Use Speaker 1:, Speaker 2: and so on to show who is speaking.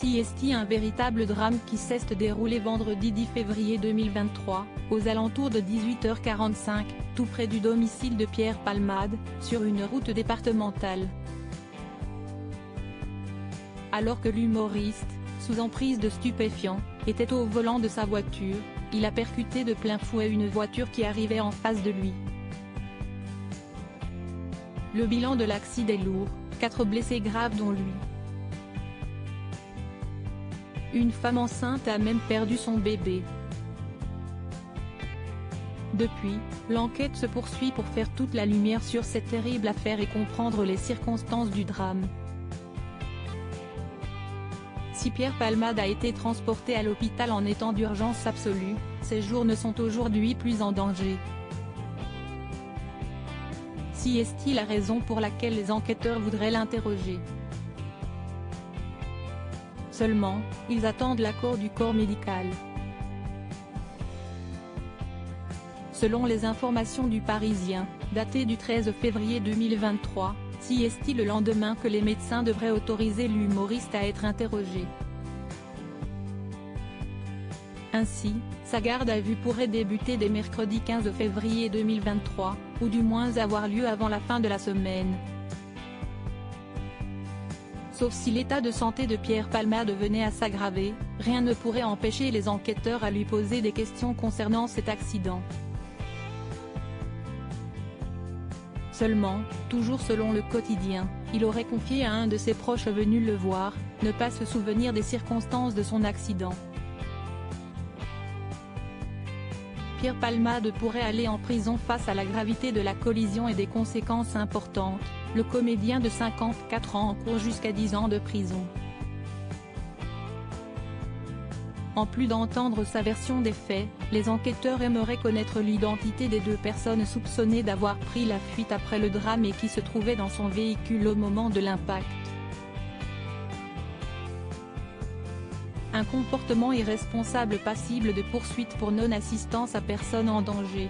Speaker 1: CST, un véritable drame qui s'est déroulé vendredi 10 février 2023, aux alentours de 18h45, tout près du domicile de Pierre Palmade, sur une route départementale. Alors que l'humoriste, sous emprise de stupéfiants, était au volant de sa voiture, il a percuté de plein fouet une voiture qui arrivait en face de lui. Le bilan de l'accident est lourd, 4 blessés graves dont lui. Une femme enceinte a même perdu son bébé. Depuis, l'enquête se poursuit pour faire toute la lumière sur cette terrible affaire et comprendre les circonstances du drame. Si Pierre Palmade a été transporté à l'hôpital en état d'urgence absolue, ses jours ne sont aujourd'hui plus en danger. Si est-il la raison pour laquelle les enquêteurs voudraient l'interroger? Seulement, ils attendent l'accord du corps médical. Selon les informations du Parisien, datées du 13 février 2023, si est-il le lendemain que les médecins devraient autoriser l'humoriste à être interrogé. Ainsi, sa garde à vue pourrait débuter dès mercredi 15 février 2023, ou du moins avoir lieu avant la fin de la semaine. Sauf si l'état de santé de Pierre Palmade venait à s'aggraver, rien ne pourrait empêcher les enquêteurs à lui poser des questions concernant cet accident. Seulement, toujours selon le quotidien, il aurait confié à un de ses proches venu le voir, ne pas se souvenir des circonstances de son accident. Pierre Palmade pourrait aller en prison face à la gravité de la collision et des conséquences importantes. Le comédien de 54 ans encourt jusqu'à 10 ans de prison. En plus d'entendre sa version des faits, les enquêteurs aimeraient connaître l'identité des 2 personnes soupçonnées d'avoir pris la fuite après le drame et qui se trouvaient dans son véhicule au moment de l'impact. Un comportement irresponsable passible de poursuite pour non-assistance à personne en danger.